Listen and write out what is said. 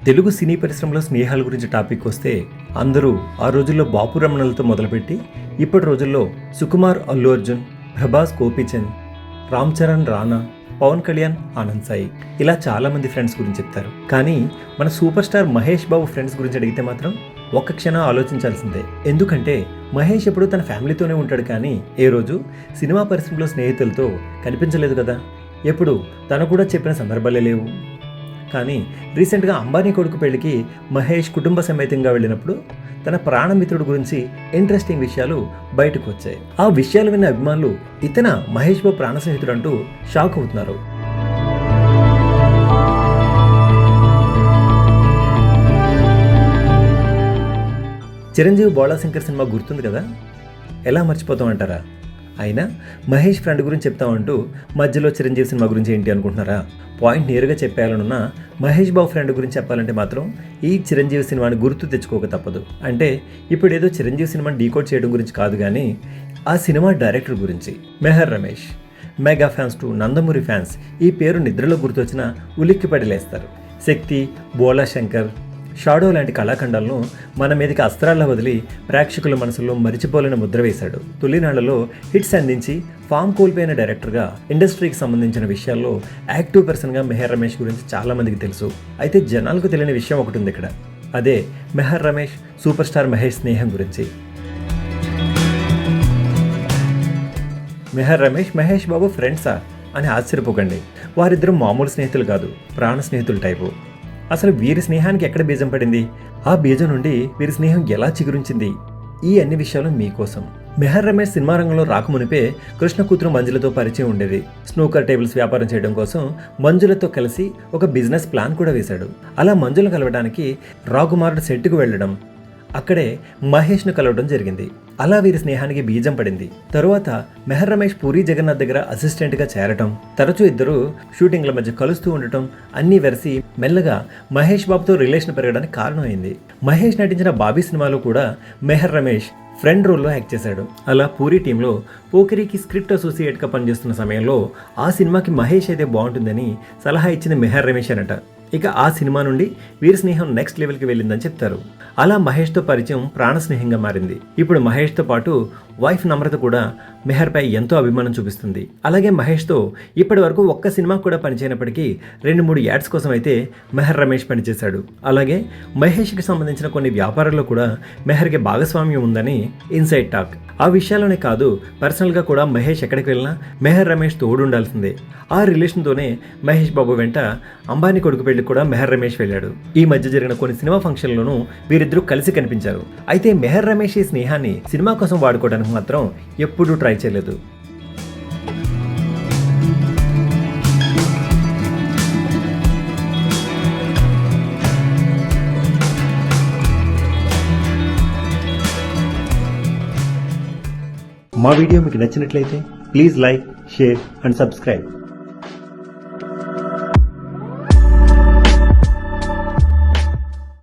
తెలుగు సినీ పరిశ్రమలో స్నేహాల గురించి టాపిక్ వస్తే అందరూ ఆ రోజుల్లో బాపు రమణలతో మొదలుపెట్టి ఇప్పటి రోజుల్లో సుకుమార్ అల్లు అర్జున్, ప్రభాస్ గోపీచంద్, రామ్ చరణ్ రానా, పవన్ కళ్యాణ్ ఆనంద్ సాయి ఇలా చాలామంది ఫ్రెండ్స్ గురించి చెప్తారు. కానీ మన super star Mahesh Babu friends గురించి అడిగితే మాత్రం ఒక్క క్షణం ఆలోచించాల్సిందే. ఎందుకంటే మహేష్ ఎప్పుడు తన ఫ్యామిలీతోనే ఉంటాడు, కానీ ఏ రోజు సినిమా పరిశ్రమలో స్నేహితులతో కనిపించలేదు కదా. ఎప్పుడు తను కూడా చెప్పిన సందర్భాలే లేవు. కానీ రీసెంట్గా అంబానీ కొడుకు పెళ్లికి మహేష్ కుటుంబ సమేతంగా వెళ్ళినప్పుడు తన ప్రాణమిత్రుడు గురించి ఇంట్రెస్టింగ్ విషయాలు బయటకు వచ్చాయి. ఆ విషయాలు విన్న అభిమానులు ఇతన మహేష్ బాబు ప్రాణ స్నేహితుడు అంటూ షాక్ అవుతున్నారు. చిరంజీవి బోళాశంకర్ సినిమా గుర్తుంది కదా, ఎలా మర్చిపోతాం అంటారా? అయినా మహేష్ ఫ్రెండ్ గురించి చెప్తామంటూ మధ్యలో చిరంజీవి సినిమా గురించి ఏంటి అనుకుంటున్నారా? పాయింట్ నేరుగా చెప్పేయాలనున్నా మహేష్ బాబు ఫ్రెండ్ గురించి చెప్పాలంటే మాత్రం ఈ చిరంజీవి సినిమాని గుర్తు తెచ్చుకోక తప్పదు. అంటే ఇప్పుడు ఏదో చిరంజీవి సినిమాని డీకోడ్ చేయడం గురించి కాదు, కానీ ఆ సినిమా డైరెక్టర్ గురించి. Meher Ramesh. Mega fans to Nandamuri fans ఈ పేరు నిద్రలో గుర్తొచ్చిన ఉలిక్కిపడి లేస్తారు. శక్తి, బోళా శంకర్, షాడో లాంటి కళాఖండాలను మన మీదకి అస్త్రాల్లో వదిలి ప్రేక్షకుల మనసుల్లో మరిచిపోలేని ముద్ర వేశాడు. తొలినాళ్లలో హిట్స్ అందించి ఫామ్ కోల్పోయిన డైరెక్టర్గా ఇండస్ట్రీకి సంబంధించిన విషయాల్లో యాక్టివ్ పర్సన్గా మెహర్ రమేష్ గురించి చాలామందికి తెలుసు. అయితే జనాలకు తెలియని విషయం ఒకటి ఉంది ఇక్కడ. అదే మెహర్ రమేష్ సూపర్ స్టార్ మహేష్ స్నేహం గురించి. మెహర్ రమేష్ మహేష్ బాబు ఫ్రెండ్సా అని ఆశ్చర్యపోకండి. వారిద్దరూ మామూలు స్నేహితులు కాదు, ప్రాణ స్నేహితుల టైపు. అసలు వీరి స్నేహానికి ఎక్కడ బీజం పడింది, ఆ బీజం నుండి వీరి స్నేహం ఎలా చిగురించింది, ఈ అన్ని విషయాలు మీకోసం. మెహర్ రమేష్ సినిమా రంగంలో రాకమునిపే కృష్ణ కూతురు మంజులతో పరిచయం ఉండేది. స్నూకర్ టేబుల్స్ వ్యాపారం చేయడం కోసం మంజులతో కలిసి ఒక బిజినెస్ ప్లాన్ కూడా వేశాడు. అలా మంజులను కలవడానికి రాకుమారుడు సెట్కు వెళ్ళడం, అక్కడే మహేష్ను కలవడం జరిగింది. అలా వీరి స్నేహానికి బీజం పడింది. తరువాత మెహర్ రమేష్ పూరి జగన్నాథ్ దగ్గర అసిస్టెంట్గా చేరటం, తరచూ ఇద్దరు షూటింగ్ల మధ్య కలుస్తూ ఉండటం అన్నీ వెరసి మెల్లగా మహేష్ బాబుతో రిలేషన్ పెరగడానికి కారణమైంది. మహేష్ నటించిన బాబీ సినిమాలో కూడా మెహర్ రమేష్ ఫ్రెండ్ రోల్లో యాక్ట్ చేశాడు. అలా పూరి టీంలో పోకిరికి స్క్రిప్ట్ అసోసియేట్గా పనిచేస్తున్న సమయంలో ఆ సినిమాకి మహేష్ అయితే బాగుంటుందని సలహా ఇచ్చింది మెహర్ రమేష్ అనట. ఇక ఆ సినిమా నుండి వీరి స్నేహం నెక్స్ట్ లెవెల్కి వెళ్ళిందని చెప్తారు. అలా మహేష్తో పరిచయం ప్రాణ స్నేహంగా మారింది. ఇప్పుడు మహేష్తో పాటు వైఫ్ నమ్రత కూడా మెహర్పై ఎంతో అభిమానం చూపిస్తుంది. అలాగే మహేష్తో ఇప్పటి వరకు ఒక్క సినిమా కూడా పనిచేయనప్పటికీ 2-3 యాడ్స్ కోసం అయితే మెహర్ రమేష్ పనిచేశాడు. అలాగే మహేష్కి సంబంధించిన కొన్ని వ్యాపారాల్లో కూడా మెహర్కి భాగస్వామ్యం ఉందని ఇన్సైడ్ టాక్. ఆ విషయాలనే కాదు, పర్సనల్గా కూడా మహేష్ ఎక్కడికి వెళ్ళినా మెహర్ రమేష్ తోడుండాల్సిందే. ఆ రిలేషన్తోనే మహేష్ బాబు వెంట అంబానీ కొడుకు పెళ్లికి కూడా మెహర్ రమేష్ వెళ్ళాడు. ఈ మధ్య జరిగిన కొన్ని సినిమా ఫంక్షన్లోనూ వీరిద్దరూ కలిసి కనిపించారు. అయితే మెహర్ రమేష్ ఈ స్నేహాన్ని సినిమా కోసం వాడుకోవడానికి మాత్రం ఎప్పుడూ ట్రై చేయలేదు. మా వీడియో మీకు నచ్చినట్లయితే please like, share and subscribe.